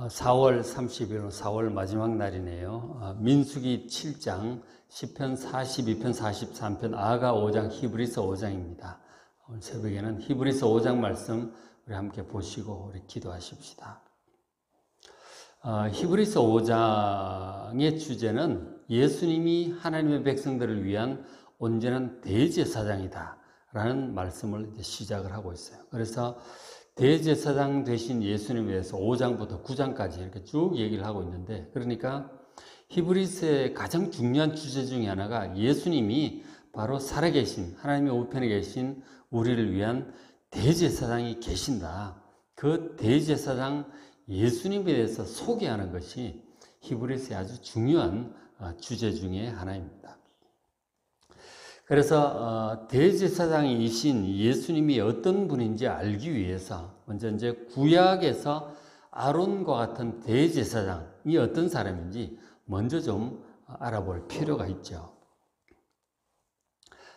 4월 30일, 4월 마지막 날이네요. 민수기 7장, 시편 42편, 43편, 아가 5장, 히브리서 5장입니다. 오늘 새벽에는 히브리서 5장 말씀 우리 함께 보시고 우리 기도하십시다. 히브리서 5장의 주제는 예수님이 하나님의 백성들을 위한 온전한 대제사장이다 라는 말씀을 이제 시작을 하고 있어요. 그래서 대제사장 되신 예수님에 대해서 5장부터 9장까지 이렇게 쭉 얘기를 하고 있는데, 그러니까 히브리서의 가장 중요한 주제 중에 하나가 예수님이 바로 살아계신 하나님의 우편에 계신 우리를 위한 대제사장이 계신다. 그 대제사장 예수님에 대해서 소개하는 것이 히브리서의 아주 중요한 주제 중에 하나입니다. 그래서 대제사장이신 예수님이 어떤 분인지 알기 위해서 먼저 이제 구약에서 아론과 같은 대제사장이 어떤 사람인지 먼저 좀 알아볼 필요가 있죠.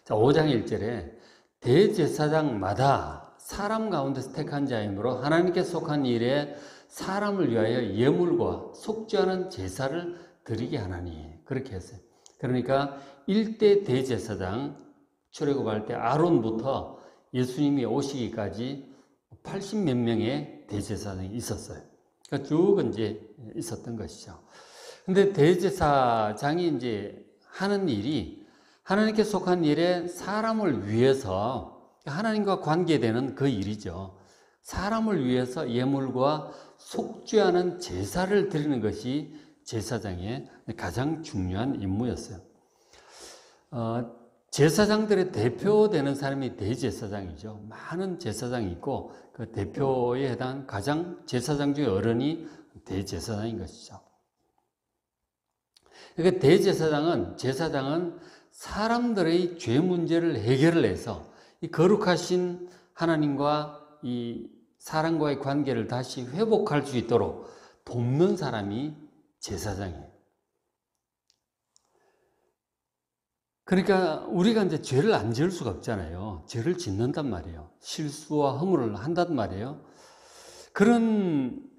자, 5장 1절에 대제사장마다 사람 가운데서 택한 자이므로 하나님께 속한 일에 사람을 위하여 예물과 속죄하는 제사를 드리게 하나니, 그렇게 했어요. 그러니까 1대 대제사장 출애굽할 때 아론부터 예수님이 오시기까지 80몇 명의 대제사장이 있었어요. 그러니까 쭉 이제 있었던 것이죠. 근데 대제사장이 이제 하는 일이 하나님께 속한 일에 사람을 위해서, 하나님과 관계되는 그 일이죠. 사람을 위해서 예물과 속죄하는 제사를 드리는 것이 제사장의 가장 중요한 임무였어요. 제사장들의 대표되는 사람이 대제사장이죠. 많은 제사장이 있고 그 대표에 해당한 가장 제사장 중에 어른이 대제사장인 것이죠. 그러니까 제사장은 사람들의 죄 문제를 해결을 해서 이 거룩하신 하나님과 이 사람과의 관계를 다시 회복할 수 있도록 돕는 사람이 제사장이에요. 그러니까 우리가 이제 죄를 안 지을 수가 없잖아요. 죄를 짓는단 말이에요. 실수와 허물을 한단 말이에요. 그런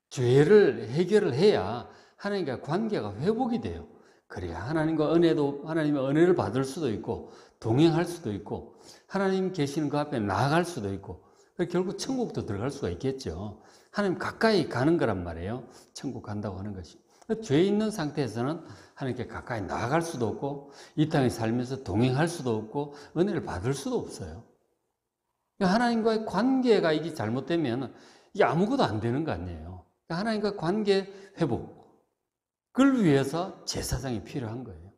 죄를 해결을 해야 하나님과 관계가 회복이 돼요. 그래야 하나님의 은혜를 받을 수도 있고 동행할 수도 있고 하나님 계시는 그 앞에 나아갈 수도 있고 결국 천국도 들어갈 수가 있겠죠. 하나님 가까이 가는 거란 말이에요. 천국 간다고 하는 것이. 죄 있는 상태에서는 하나님께 가까이 나아갈 수도 없고 이 땅에 살면서 동행할 수도 없고 은혜를 받을 수도 없어요. 하나님과의 관계가 이게 잘못되면 이게 아무것도 안 되는 거 아니에요. 하나님과 관계 회복을 위해서 제사장이 필요한 거예요.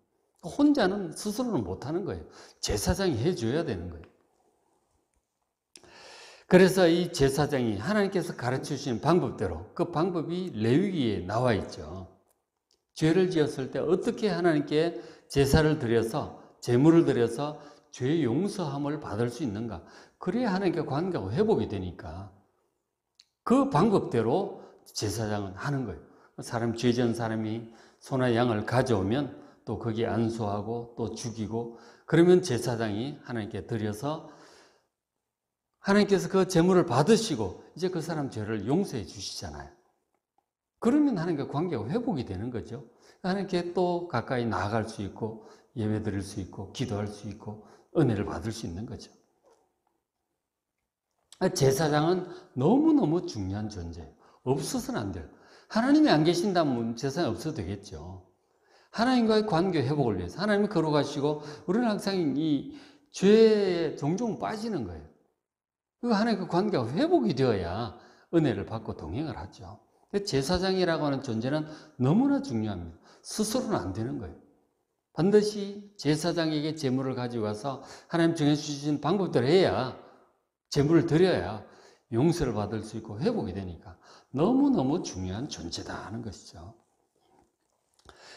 혼자는 스스로는 못하는 거예요. 제사장이 해줘야 되는 거예요. 그래서 이 제사장이 하나님께서 가르쳐 주신 방법대로, 그 방법이 레위기에 나와 있죠. 죄를 지었을 때 어떻게 하나님께 제사를 드려서, 제물을 드려서 죄 용서함을 받을 수 있는가. 그래야 하나님께 관계가 회복이 되니까 그 방법대로 제사장은 하는 거예요. 죄 지은 사람이 소나 양을 가져오면 또 거기에 안수하고 또 죽이고, 그러면 제사장이 하나님께 드려서 하나님께서 그 제물을 받으시고 이제 그 사람 죄를 용서해 주시잖아요. 그러면 하나님과 관계가 회복이 되는 거죠. 하나님께 또 가까이 나아갈 수 있고 예배 드릴 수 있고 기도할 수 있고 은혜를 받을 수 있는 거죠. 제사장은 너무너무 중요한 존재예요. 없어서는 안 돼요. 하나님이 안 계신다면 제사장이 없어도 되겠죠. 하나님과의 관계 회복을 위해서 하나님이 거룩하시고 우리는 항상 이 죄에 종종 빠지는 거예요. 하나님과 관계가 회복이 되어야 은혜를 받고 동행을 하죠. 제사장이라고 하는 존재는 너무나 중요합니다. 스스로는 안 되는 거예요. 반드시 제사장에게 제물을 가지고 가서 하나님 정해주신 방법대로 해야, 제물을 드려야 용서를 받을 수 있고 회복이 되니까 너무너무 중요한 존재다 하는 것이죠.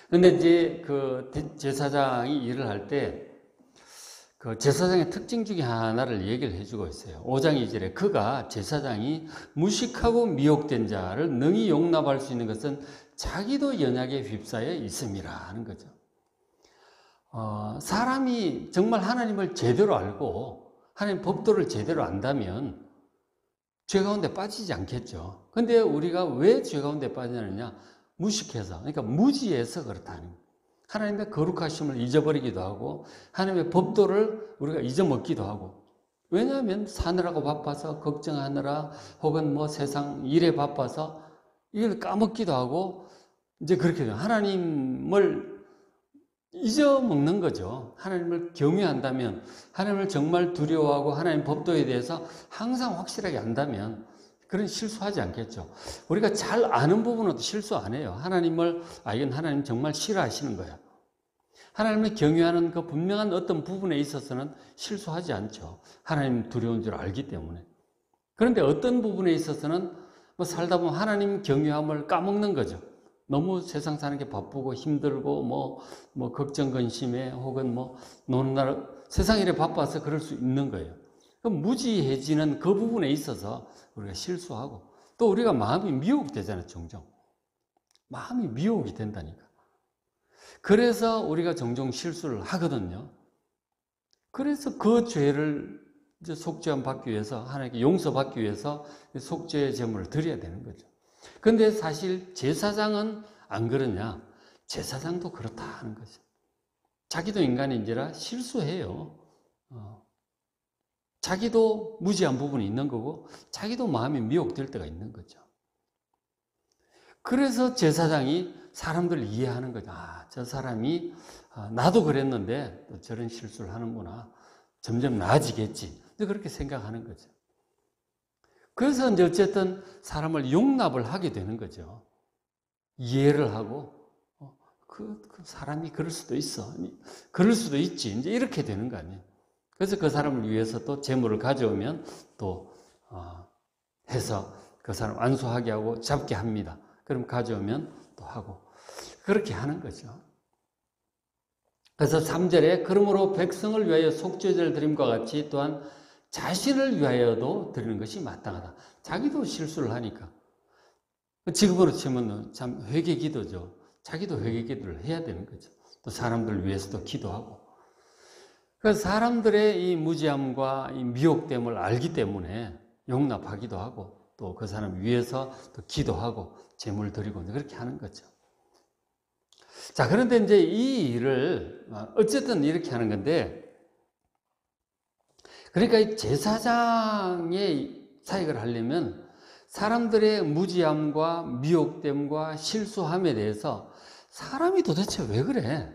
그런데 이제 그 제사장이 일을 할 때 그 제사장의 특징 중에 하나를 얘기를 해주고 있어요. 5장 2절에 그가, 제사장이 무식하고 미혹된 자를 능히 용납할 수 있는 것은 자기도 연약에 휩싸여 있음이라 하는 거죠. 사람이 정말 하나님을 제대로 알고 하나님 법도를 제대로 안다면 죄 가운데 빠지지 않겠죠. 근데 우리가 왜 죄 가운데 빠지느냐? 무식해서, 그러니까 무지해서 그렇다는 거예요. 하나님의 거룩하심을 잊어버리기도 하고 하나님의 법도를 우리가 잊어먹기도 하고, 왜냐하면 사느라고 바빠서 걱정하느라 혹은 뭐 세상 일에 바빠서 이걸 까먹기도 하고 이제 그렇게 돼요. 하나님을 잊어먹는 거죠. 하나님을 경외한다면, 하나님을 정말 두려워하고 하나님 법도에 대해서 항상 확실하게 안다면 그런 실수하지 않겠죠. 우리가 잘 아는 부분은 실수 안 해요. 하나님을, 이건 하나님 정말 싫어하시는 거야. 하나님을 경외하는 그 분명한 어떤 부분에 있어서는 실수하지 않죠. 하나님 두려운 줄 알기 때문에. 그런데 어떤 부분에 있어서는 뭐 살다 보면 하나님 경외함을 까먹는 거죠. 너무 세상 사는 게 바쁘고 힘들고 뭐 걱정 근심에 혹은 뭐 노는 날 세상 일에 바빠서 그럴 수 있는 거예요. 그럼 무지해지는 그 부분에 있어서 우리가 실수하고, 또 우리가 마음이 미혹되잖아요. 종종 마음이 미혹이 된다니까. 그래서 우리가 종종 실수를 하거든요. 그래서 그 죄를 이제 속죄함 받기 위해서, 하나님께 용서받기 위해서 속죄의 제물을 드려야 되는 거죠. 그런데 사실 제사장은 안 그러냐? 제사장도 그렇다 하는 거죠. 자기도 인간인지라 실수해요. 자기도 무지한 부분이 있는 거고 자기도 마음이 미혹될 때가 있는 거죠. 그래서 제사장이 사람들을 이해하는 거죠. 저 사람이 나도 그랬는데 저런 실수를 하는구나. 점점 나아지겠지. 그렇게 생각하는 거죠. 그래서 이제 어쨌든 사람을 용납을 하게 되는 거죠. 이해를 하고, 그 사람이 그럴 수도 있어. 그럴 수도 있지. 이제 이렇게 되는 거 아니에요. 그래서 그 사람을 위해서 또 재물을 가져오면 또 해서 그 사람 안수하게 하고 잡게 합니다. 그럼 가져오면 또 하고. 그렇게 하는 거죠. 그래서 3절에 그러므로 백성을 위하여 속죄제를 드림과 같이 또한 자신을 위하여도 드리는 것이 마땅하다. 자기도 실수를 하니까. 지금으로 치면 참 회개 기도죠. 자기도 회개 기도를 해야 되는 거죠. 또 사람들을 위해서도 기도하고. 그래서 사람들의 이 무지함과 이 미혹됨을 알기 때문에 용납하기도 하고 또 그 사람 위해서 또 기도하고 제물 드리고 그렇게 하는 거죠. 자, 그런데 이제 이 일을 어쨌든 이렇게 하는 건데, 그러니까 이 제사장의 사역을 하려면 사람들의 무지함과 미혹됨과 실수함에 대해서 사람이 도대체 왜 그래?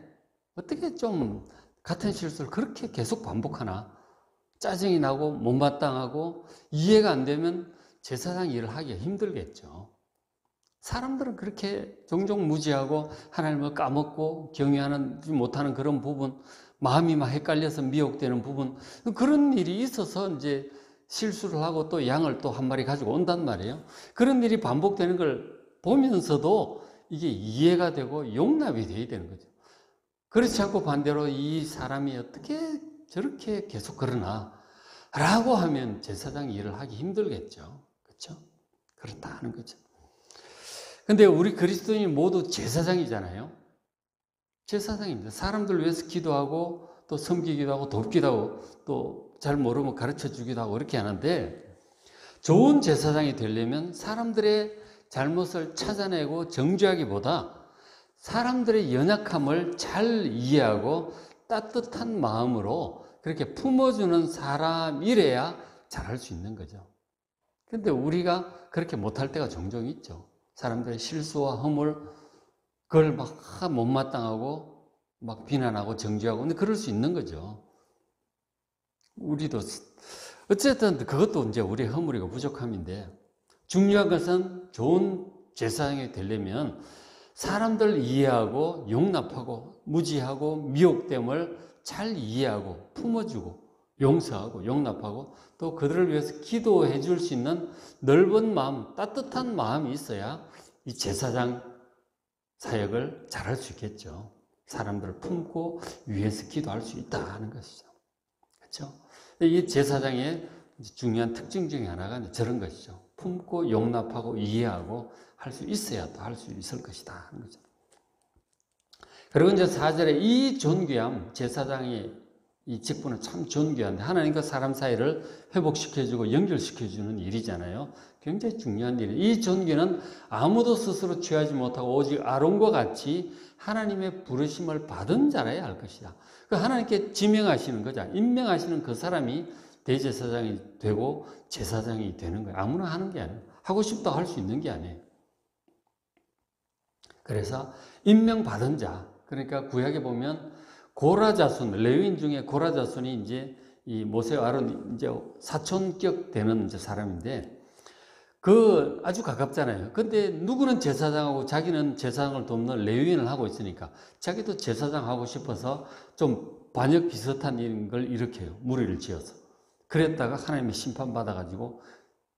어떻게 좀 같은 실수를 그렇게 계속 반복하나? 짜증이 나고 못마땅하고 이해가 안 되면 제사장 일을 하기가 힘들겠죠. 사람들은 그렇게 종종 무지하고 하나님을 까먹고 경외하지 못하는 그런 부분, 마음이 막 헷갈려서 미혹되는 부분, 그런 일이 있어서 이제 실수를 하고 또 양을 또 한 마리 가지고 온단 말이에요. 그런 일이 반복되는 걸 보면서도 이게 이해가 되고 용납이 돼야 되는 거죠. 그렇지 않고 반대로 이 사람이 어떻게 저렇게 계속 그러나 라고 하면 제사장 일을 하기 힘들겠죠. 그렇죠? 그렇다 하는 거죠. 근데 우리 그리스도인이 모두 제사장이잖아요. 제사장입니다. 사람들 위해서 기도하고 또 섬기기도 하고 돕기도 하고 또 잘 모르면 가르쳐 주기도 하고 이렇게 하는데, 좋은 제사장이 되려면 사람들의 잘못을 찾아내고 정죄하기보다 사람들의 연약함을 잘 이해하고 따뜻한 마음으로 그렇게 품어주는 사람이래야 잘할 수 있는 거죠. 근데 우리가 그렇게 못할 때가 종종 있죠. 사람들의 실수와 허물, 그걸 막 못마땅하고 막 비난하고 정죄하고, 근데 그럴 수 있는 거죠. 우리도 어쨌든 그것도 이제 우리의 허물이고 부족함인데, 중요한 것은 좋은 제사장이 되려면 사람들 이해하고 용납하고 무지하고 미혹됨을 잘 이해하고 품어주고 용서하고 용납하고 또 그들을 위해서 기도해 줄 수 있는 넓은 마음, 따뜻한 마음이 있어야 이 제사장 사역을 잘할 수 있겠죠. 사람들을 품고 위해서 기도할 수 있다 하는 것이죠. 그렇죠? 이 제사장의 중요한 특징 중에 하나가 저런 것이죠. 품고 용납하고 이해하고 할 수 있어야 또 할 수 있을 것이다 하는 거죠. 그리고 이제 4절에 이 존귀함, 제사장의 이 직분은 참 존귀한데 하나님과 사람 사이를 회복시켜주고 연결시켜주는 일이잖아요. 굉장히 중요한 일이에요. 이 존귀는 아무도 스스로 취하지 못하고 오직 아론과 같이 하나님의 부르심을 받은 자라야 할 것이다. 하나님께 지명하시는 거죠. 임명하시는 그 사람이 대제사장이 되고 제사장이 되는 거예요. 아무나 하는 게 아니에요. 하고 싶다 할 수 있는 게 아니에요. 그래서 임명받은 자, 그러니까 구약에 보면 고라 자손, 레위인 중에 고라 자손이 이제 이 모세와 아론 이제 사촌격 되는 이제 사람인데 그 아주 가깝잖아요. 근데 누구는 제사장하고 자기는 제사장을 돕는 레위인을 하고 있으니까 자기도 제사장 하고 싶어서 좀 반역 비슷한 걸 일으켜요. 무리를 지어서. 그랬다가 하나님의 심판 받아가지고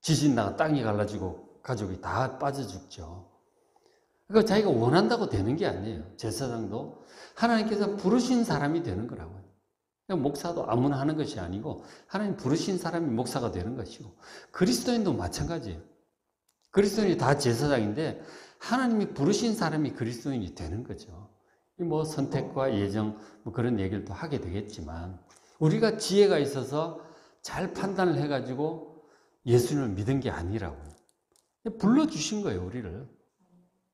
지진 나가 땅이 갈라지고 가족이 다 빠져 죽죠. 그러니까 자기가 원한다고 되는 게 아니에요. 제사장도 하나님께서 부르신 사람이 되는 거라고요. 그러니까 목사도 아무나 하는 것이 아니고 하나님 부르신 사람이 목사가 되는 것이고 그리스도인도 마찬가지예요. 그리스도인이 다 제사장인데 하나님이 부르신 사람이 그리스도인이 되는 거죠. 뭐 선택과 예정 뭐 그런 얘기를 또 하게 되겠지만 우리가 지혜가 있어서 잘 판단을 해가지고 예수님을 믿은 게 아니라고요. 불러주신 거예요, 우리를.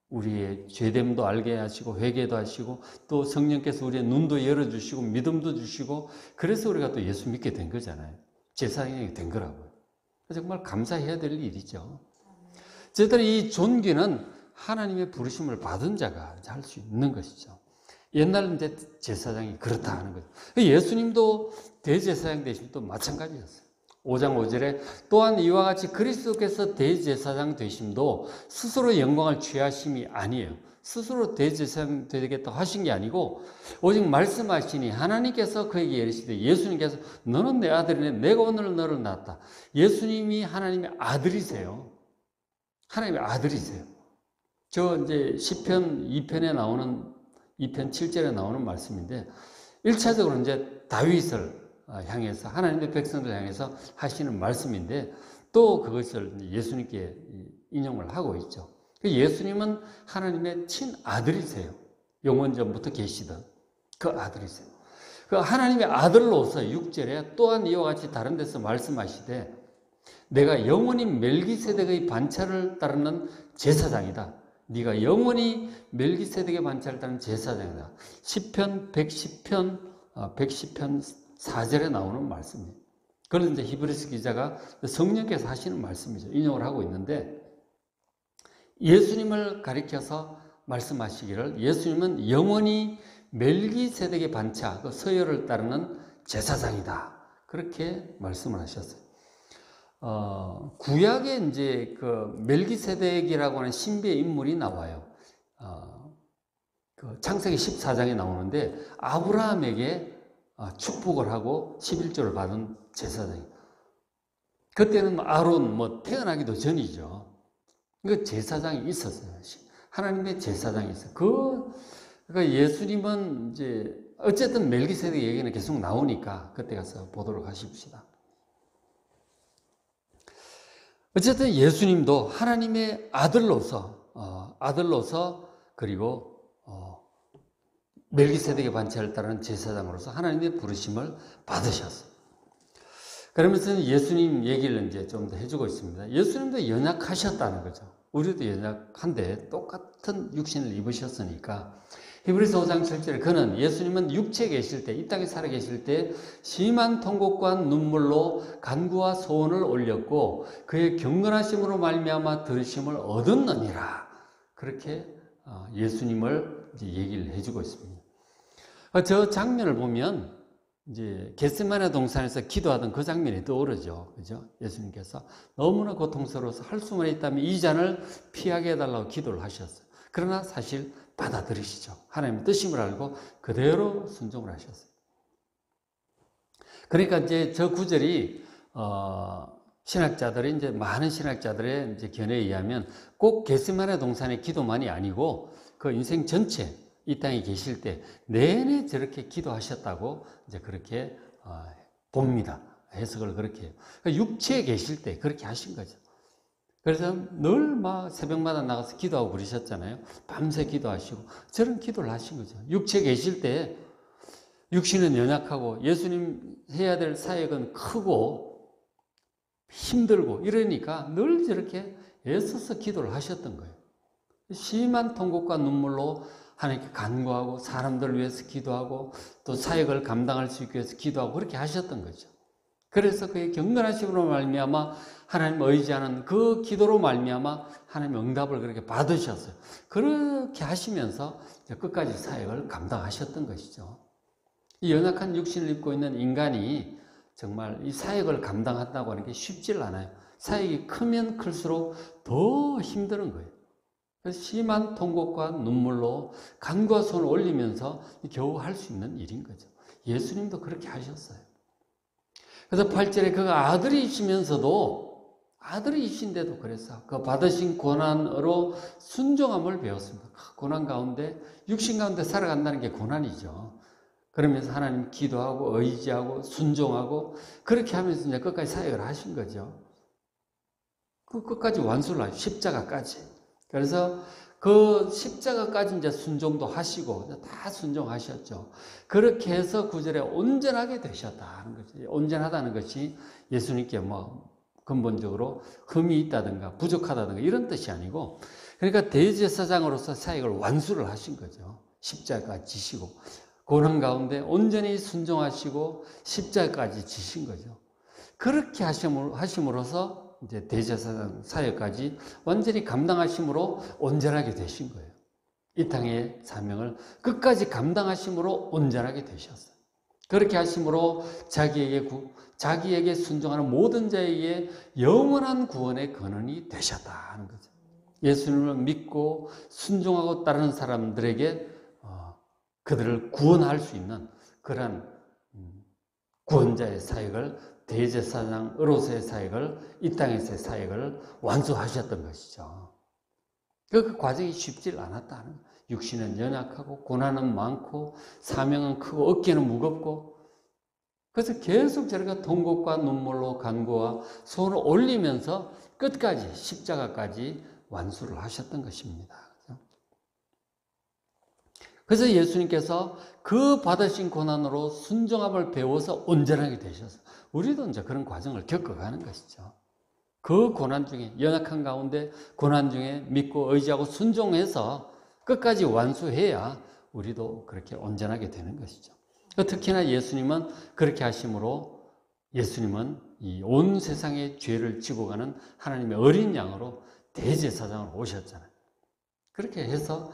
우리의 죄됨도 알게 하시고 회개도 하시고 또 성령께서 우리의 눈도 열어주시고 믿음도 주시고 그래서 우리가 또 예수 믿게 된 거잖아요. 제사장이 된 거라고요. 정말 감사해야 될 일이죠. 어쨌든 이 존귀는 하나님의 부르심을 받은 자가 할 수 있는 것이죠. 옛날은 이제 제사장이 그렇다 하는 거죠. 예수님도 대제사장 되신 또 마찬가지였어요. 5장 5절에 또한 이와 같이 그리스도께서 대제사장 되심도 스스로 영광을 취하심이 아니에요. 스스로 대제사장 되겠다 하신 게 아니고 오직 말씀하시니 하나님께서 그에게 이르시되 예수님께서 너는 내 아들이네 내가 오늘 너를 낳았다. 예수님이 하나님의 아들이세요. 하나님의 아들이세요. 저 이제 시편 2편에 나오는 2편 7절에 나오는 말씀인데 1차적으로 이제 다윗을 향해서 하나님의 백성들 향해서 하시는 말씀인데 또 그것을 예수님께 인용을 하고 있죠. 예수님은 하나님의 친아들이세요. 영원 전부터 계시던 그 아들이세요. 그 하나님의 아들로서 6절에 또한 이와 같이 다른 데서 말씀하시되 내가 영원히 멜기세덱의 반차를 따르는 제사장이다. 네가 영원히 멜기세덱의 반차를 따르는 제사장이다. 시편 110편 4절에 나오는 말씀이에요. 그런 이제 히브리서 기자가 성령께서 하시는 말씀이죠. 인용을 하고 있는데 예수님을 가리켜서 말씀하시기를 예수님은 영원히 멜기세덱의 반차, 그 서열을 따르는 제사장이다. 그렇게 말씀을 하셨어요. 구약에 이제 그 멜기세덱이라고 하는 신비의 인물이 나와요. 그 창세기 14장에 나오는데 아브라함에게 축복을 하고 11조를 받은 제사장이에요. 그때는 아론 뭐 태어나기도 전이죠. 그 제사장이 있었어요. 하나님의 제사장이 있어요. 그러니까 예수님은 이제 어쨌든 멜기세덱 얘기는 계속 나오니까 그때 가서 보도록 하십시다. 어쨌든 예수님도 하나님의 아들로서 그리고 멜기세덱의 반차를 따르는 제사장으로서 하나님의 부르심을 받으셨어요. 그러면서 예수님 얘기를 이제 좀 더 해주고 있습니다. 예수님도 연약하셨다는 거죠. 우리도 연약한데 똑같은 육신을 입으셨으니까 히브리서 5장 7절에 그는 예수님은 육체에 계실 때, 이 땅에 살아 계실 때 심한 통곡과 눈물로 간구와 소원을 올렸고 그의 경건하심으로 말미암아 들으심을 얻었느니라. 그렇게 예수님을 이제 얘기를 해주고 있습니다. 저 장면을 보면 이제 겟세마네 동산에서 기도하던 그 장면이 떠오르죠. 그죠? 예수님께서 너무나 고통스러워서 할 수만 있다면 이 잔을 피하게 해달라고 기도를 하셨어요. 그러나 사실 받아들이시죠. 하나님의 뜻임을 알고 그대로 순종을 하셨어요. 그러니까 이제 저 구절이 신학자들이 이제 많은 신학자들의 이제 견해에 의하면 꼭 겟세마네 동산의 기도만이 아니고 그 인생 전체 이 땅에 계실 때 내내 저렇게 기도하셨다고 이제 그렇게 봅니다. 해석을 그렇게 해요. 그러니까 육체에 계실 때 그렇게 하신 거죠. 그래서 늘 막 새벽마다 나가서 기도하고 그러셨잖아요. 밤새 기도하시고 저런 기도를 하신 거죠. 육체에 계실 때 육신은 연약하고 예수님 해야 될 사역은 크고 힘들고 이러니까 늘 저렇게 애써서 기도를 하셨던 거예요. 심한 통곡과 눈물로 하나님께 간구하고 사람들을 위해서 기도하고 또 사역을 감당할 수 있기 위해서 기도하고 그렇게 하셨던 거죠. 그래서 그의 경건하심으로 말미암아 하나님 의지하는 그 기도로 말미암아 하나님의 응답을 그렇게 받으셨어요. 그렇게 하시면서 끝까지 사역을 감당하셨던 것이죠. 이 연약한 육신을 입고 있는 인간이 정말 이 사역을 감당한다고 하는 게 쉽지 않아요. 사역이 크면 클수록 더 힘든 거예요. 그래서 심한 통곡과 눈물로 간과 손을 올리면서 겨우 할 수 있는 일인 거죠. 예수님도 그렇게 하셨어요. 그래서 8절에 그가 아들이신데도 그랬어. 그 받으신 고난으로 순종함을 배웠습니다. 고난 가운데, 육신 가운데 살아간다는 게 고난이죠. 그러면서 하나님 기도하고 의지하고 순종하고 그렇게 하면서 이제 끝까지 사역을 하신 거죠. 그 끝까지 완수를 하시고 십자가까지. 그래서 그 십자가까지 이제 순종도 하시고 다 순종하셨죠. 그렇게 해서 9절에 온전하게 되셨다는 거지. 온전하다는 것이 예수님께 뭐 근본적으로 흠이 있다든가 부족하다든가 이런 뜻이 아니고, 그러니까 대제사장으로서 사역을 완수를 하신 거죠. 십자가까지 지시고 고난 가운데 온전히 순종하시고 십자가까지 지신 거죠. 그렇게 하심으로써 이제 대제사장 사역까지 완전히 감당하심으로 온전하게 되신 거예요. 이 땅의 사명을 끝까지 감당하심으로 온전하게 되셨어요. 그렇게 하심으로 자기에게 순종하는 모든 자에게 영원한 구원의 근원이 되셨다는 거죠. 예수님을 믿고 순종하고 따르는 사람들에게 그들을 구원할 수 있는 그런 구원자의 사역을, 대제사장으로서의 사역을, 이 땅에서의 사역을 완수하셨던 것이죠. 그 과정이 쉽지 않았다는 거예요. 육신은 연약하고 고난은 많고 사명은 크고 어깨는 무겁고, 그래서 계속 저렇게 통곡과 눈물로 간구와 손을 올리면서 끝까지 십자가까지 완수를 하셨던 것입니다. 그래서 예수님께서 그 받으신 고난으로 순종함을 배워서 온전하게 되셔서 우리도 이제 그런 과정을 겪어가는 것이죠. 그 고난 중에, 연약한 가운데 고난 중에 믿고 의지하고 순종해서 끝까지 완수해야 우리도 그렇게 온전하게 되는 것이죠. 특히나 예수님은 그렇게 하심으로 예수님은 이 온 세상의 죄를 지고 가는 하나님의 어린 양으로 대제사장으로 오셨잖아요. 그렇게 해서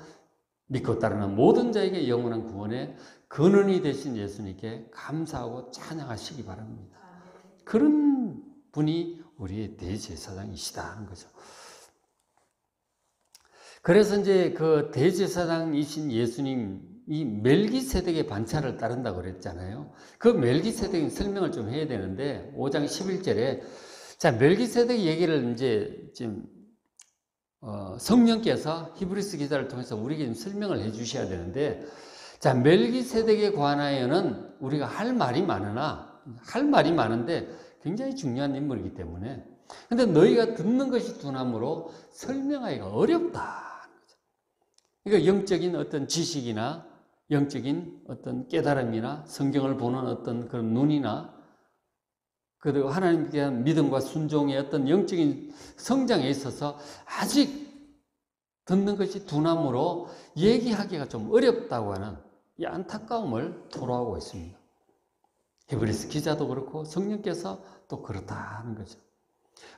믿고 따르는 모든 자에게 영원한 구원의 근원이 되신 예수님께 감사하고 찬양하시기 바랍니다. 그런 분이 우리의 대제사장이시다는 거죠. 그래서 이제 그 대제사장이신 예수님이 멜기세덱의 반차를 따른다고 그랬잖아요. 그 멜기세덱의 설명을 좀 해야 되는데 5장 11절에 자, 멜기세덱 얘기를 이제 지금 성령께서 히브리서 기자를 통해서 우리에게 설명을 해 주셔야 되는데, 자, 멜기세덱에 관하여는 우리가 할 말이 많은데 굉장히 중요한 인물이기 때문에, 근데 너희가 듣는 것이 둔함으로 설명하기가 어렵다. 그러니까 영적인 어떤 지식이나 영적인 어떤 깨달음이나 성경을 보는 어떤 그런 눈이나 그리고 하나님께 대한 믿음과 순종의 어떤 영적인 성장에 있어서 아직 듣는 것이 둔함으로 얘기하기가 좀 어렵다고 하는 이 안타까움을 토로하고 있습니다. 히브리서 기자도 그렇고 성령께서 또 그렇다는 거죠.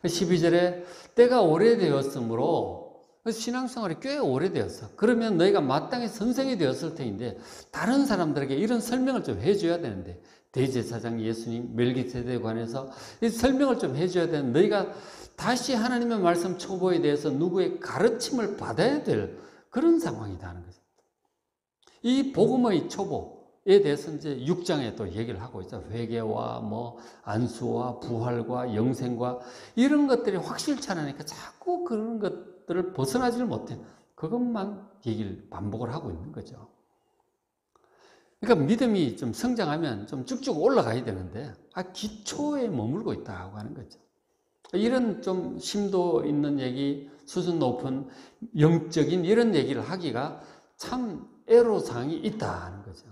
12절에 때가 오래되었으므로, 신앙생활이 꽤 오래되었어. 그러면 너희가 마땅히 선생이 되었을 터인데 다른 사람들에게 이런 설명을 좀 해줘야 되는데, 대제사장 예수님 멜기세덱에 관해서 이 설명을 좀 해줘야 되는, 너희가 다시 하나님의 말씀 초보에 대해서 누구의 가르침을 받아야 될 그런 상황이라는 거죠. 이 복음의 초보에 대해서 이제 6장에 또 얘기를 하고 있어요. 회개와 뭐 안수와 부활과 영생과 이런 것들이 확실치 않으니까 자꾸 그런 것들을 벗어나지를 못해. 그것만 얘기를 반복을 하고 있는 거죠. 그러니까 믿음이 좀 성장하면 좀 쭉쭉 올라가야 되는데 기초에 머물고 있다고 하는 거죠. 이런 좀 심도 있는 얘기, 수준 높은 영적인 이런 얘기를 하기가 참 애로사항이 있다는 거죠.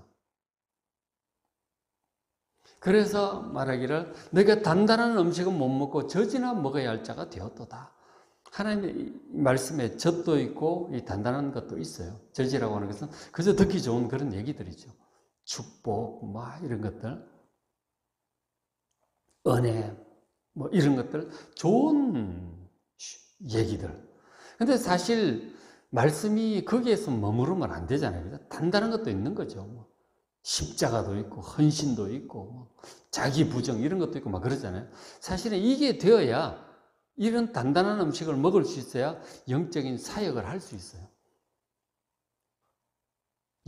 그래서 말하기를 너희가 단단한 음식은 못 먹고 젖이나 먹어야 할 자가 되었도다. 하나님의 말씀에 젖도 있고 이 단단한 것도 있어요. 젖이라고 하는 것은 그저 듣기 좋은 그런 얘기들이죠. 축복, 이런 것들, 은혜, 이런 것들, 좋은 얘기들. 근데 사실 말씀이 거기에서 머무르면 안 되잖아요. 단단한 것도 있는 거죠. 십자가도 있고 헌신도 있고 자기 부정 이런 것도 있고 그러잖아요. 사실은 이게 되어야, 이런 단단한 음식을 먹을 수 있어야 영적인 사역을 할 수 있어요.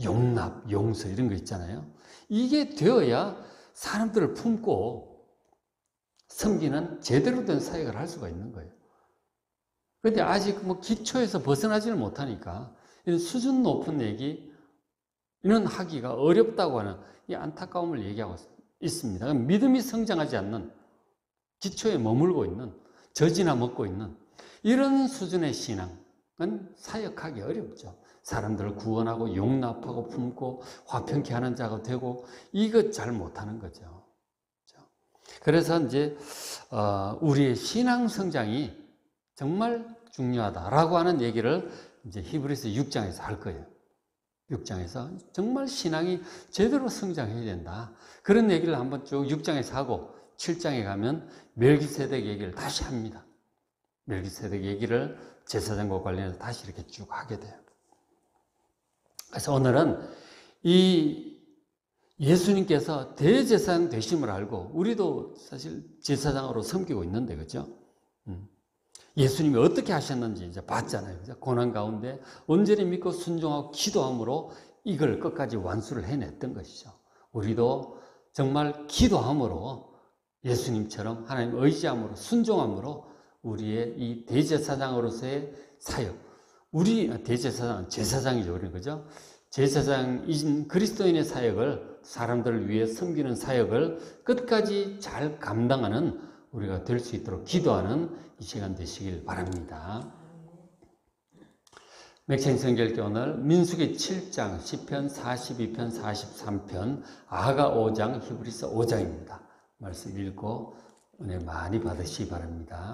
용납, 용서 이런 거 있잖아요. 이게 되어야 사람들을 품고 섬기는 제대로 된 사역을 할 수가 있는 거예요. 그런데 아직 기초에서 벗어나지를 못하니까 이런 수준 높은 얘기 이런 하기가 어렵다고 하는 이 안타까움을 얘기하고 있습니다. 믿음이 성장하지 않는, 기초에 머물고 있는, 젖이나 먹고 있는 이런 수준의 신앙은 사역하기 어렵죠. 사람들을 구원하고 용납하고 품고 화평케 하는 자가 되고 이것 잘 못하는 거죠. 그래서 이제 우리의 신앙 성장이 정말 중요하다라고 하는 얘기를 이제 히브리서 6장에서 할 거예요. 6장에서 정말 신앙이 제대로 성장해야 된다. 그런 얘기를 한번 쭉 6장에서 하고 7장에 가면 멜기세덱 얘기를 다시 합니다. 멜기세덱 얘기를 제사장과 관련해서 다시 이렇게 쭉 하게 돼요. 그래서 오늘은 이 예수님께서 대제사장 되심을 알고 우리도 사실 제사장으로 섬기고 있는데, 그죠? 예수님이 어떻게 하셨는지 이제 봤잖아요. 그죠? 고난 가운데 온전히 믿고 순종하고 기도함으로 이걸 끝까지 완수를 해냈던 것이죠. 우리도 정말 기도함으로 예수님처럼 하나님 의지함으로 순종함으로 우리의 이 대제사장으로서의 사역, 우리 대제사장은 제사장이죠, 우리는, 그죠? 제사장이신 그리스도인의 사역을, 사람들을 위해 섬기는 사역을 끝까지 잘 감당하는 우리가 될 수 있도록 기도하는 이 시간 되시길 바랍니다. 맥체인 성결교 오늘 민수기 7장, 시편 42편, 43편, 아가 5장, 히브리서 5장입니다. 말씀 읽고 은혜 많이 받으시기 바랍니다.